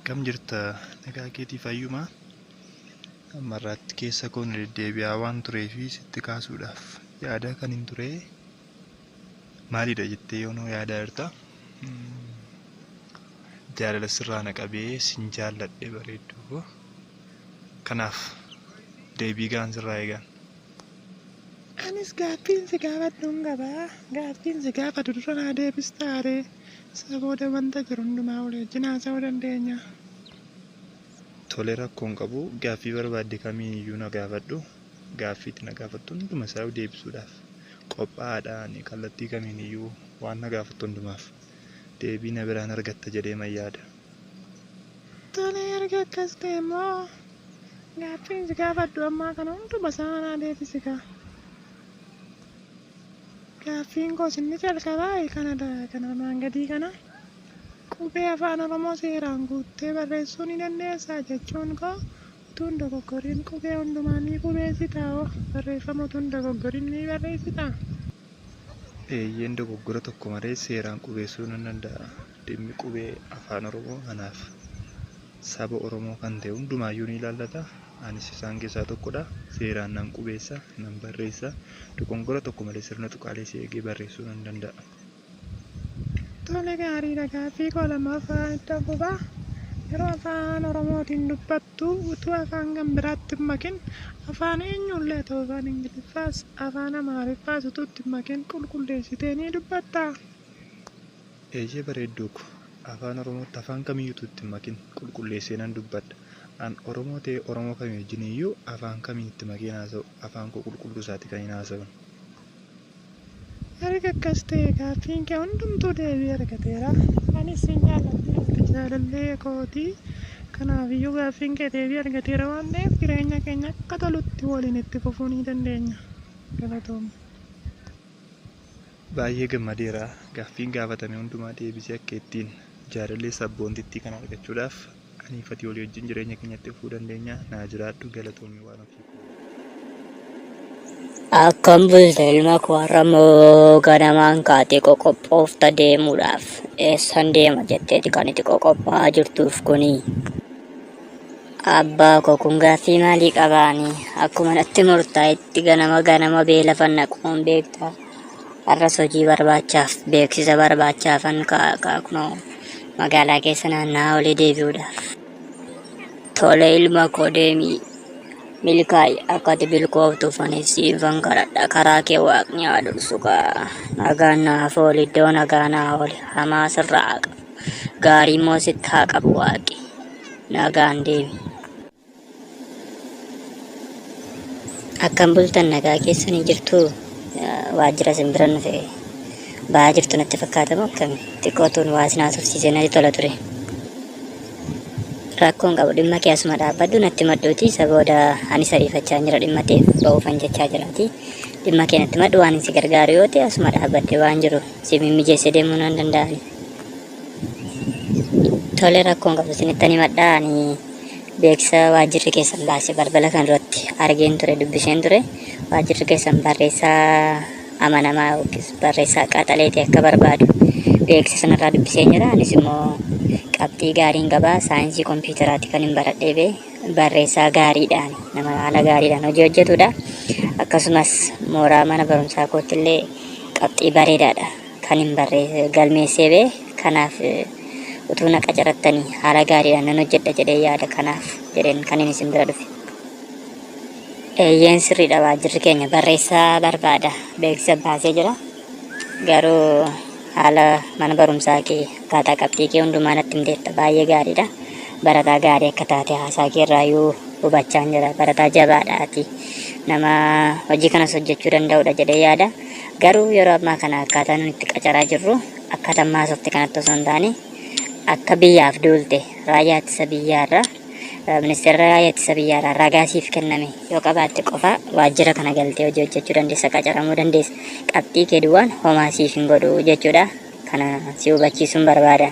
Akkam jirta nagaa keetii fayyuma ammarratti keessa koon deddeebi'aa waan tureefi sitti kaasuudhaaf yaada kan hin ture maalidha jettee yoonoo yaada jirta. Jaalala sirraa naqabee sin jaalladhe bareedduu kanaaf deebii gaan sirraa eegan. Anis gaaffiin si gaafadhuun qabaa. Gaaffiin si gaafadhu dura naa deebistaare. Sabooda wanta jiru hundumaa waliin haasa'uu dandeenya. Tole rakkoon qabu gaaffii barbaadde kamiin iyyuu na gaafadhu. Gaaffiitti na gaafattu hunduma isaa deebisuudhaaf qophaa'aadhaan kallattii kamiin iyyuu waan na gaafattu hundumaaf deebii na biraan argatta jedhee man yaada. Tole erga akkas ta'e immoo gaaffiin si gaafadhu ammaa kana hunduma isaa naa deebisikaa. Gaaffiin koo inni jalqabaa kanarraan gadii kana qubee afaan Oromoo seeraan guuttee barreessuu ni dandeessaa jechuun koo utuu hin dogoggoriin qubee hundumaa ni qubeessitaa barreeffama utuu hin dogoggorin ni barreessitaa. Eeyyeen dogoggora tokko malee seeraan qubeessuu nan danda'a. Dhimmi qubee afaan Oromoo kanaaf saba Oromoo kan ta'e hundumaayyuu ni ilaallata. Anis isaan keessaa tokkodha. Seeraan nan qubeessa, nan barreessa. Dogoggora tokko malee sirna tuqaalee eegee barreessuu nan danda'a. Tole gaariidha. Gaaffii koo lammaffaa itti fufaa. Yeroo afaan Oromootiin dubbattu utuu afaan kan biraatti hin makin afaan eenyullee ta'u afaan Ingiliffaas afaan Amaariffaas utuu itti hin makin qulqulleessitee ni dubbattaa. Eeyyee bareedduu ko afaan Oromootti afaan kamiyyuutu itti hin makin qulqulleessee nan dubbadha. An Oromoo ta'e Oromoo kamii wajjin iyyuu afaan kamiin itti makee haasa'u afaan koo qulqulluu isaati kan hin haasa'u. Erga akkas ta'e gaaffiin kee hundumtuu deebii argateera. Anis sin jaalladhe jaalallee kooti. Kanaafiyyuu gaaffiin kee deebii argateera waan ta'eef jireenya keenya akka tolutti waliin itti fufuu ni dandeenya. Galatooma. Baay'ee gammadeera. Gaaffiin gaafatame hundumaa deebisee akka ittiin jaalallee sabboontittii kana argachuudhaaf aniifati walii wajjin jireenya keenyatti fufuu dandeenya. Naa jiraadhu galatoomii waan ofii. Akkam bulte ilma koo har'ammoo ganamaan kaatee qoqophoofta deemuudhaaf eessan deema jetteeti kan itti qoqophaa jirtuuf kuni. Abbaa koo kun gaaffii maalii qabaanii akkuma natti murtaa'etti ganama beela fannaquun beektaa. Har'as hojii barbaachaaf beeksisa barbaachaafan kunoo magaalaa keessa naanna'aa olii deebi'uudhaaf. Tole ilma koo deemii. Milkaa'ii akka ati bilkooftuuf ani siifan kadhadha karaa kee waaqni haa dursu nagaan naaf ooli iddoo nagaa naa ooli hamaa sirraa haa qabu gaarii immoo sitti haa qabu waaqi nagaan deemi. Akkam bultan nagaa keessanii jirtu waajjira simbira nuti ba'aa jirtu natti fakkaatamu akkami xiqqootuun waasinaa tursiisee natti tola ture. Rakkoon qabu dhimma kee asuma dhaabbadhu natti madduuti sabooda ani sariifachaa jira dhimma ta'eef ba'uufan jechaa jiraati. Dhimma kee natti maddu waan si gargaaru yoo ta'e asuma dhaabbadde waan jiru si mimmijeessee deemuu nan danda'ani. Tole rakkoon qabu sinittani maddaa ani beeksisa waajjirri keessan baase balbala kan duratti argeen ture dubbiseen ture waajjirri keessan barreessaa amanamaa yookiis barreessaa qaxaleeti akka barbaadu beeksisa sanarraa dubbiseen jira. Anis immoo qabxii gaariin qabaa saayinsii kompiitaraatti kan hin baradhee barreessaa gaariidhaan nama haala gaariidhaan hojii hojjetudha. Akkasumas mooraa mana barumsaa koottillee qabxii bareedaadha kan hin galmeessee kanaaf utuu na qacarattanii haala gaariidhaan nan hojjedha jedhee yaada kanaaf jedheen kan inni isin bira dhufe. Eeyyeen sirriidha waajjirri keenya barreessaa barbaada beeksisa baasee jira. Garuu haala mana barumsaa kee akkaataa qabxii kee hundumaa natti himteetta baay'ee gaariidha. Barataa gaarii akka taate haasaa kee irraayyuu hubachaa jira. Barataa jabaadhaati. Nama hojii kanas hojjechuu danda'udha jedhee yaada. Garuu yeroo ammaa kana akkaataa nuti itti qacaraa jirru akkaataa maasofti kanatti osoo hin taane akka biyyaaf duulte raayyaa ittisa biyyaarra ministeera raayyaa ittisa biyyaarraa ragaa siif kenname yoo qabaatte qofa waajjira kana galtee hojii hojjechuu dandeessa qacaramuu dandeessa. Qabxii kee duwwaan homaa siif hin godhu jechuudha. Kana si hubachiisuun barbaada.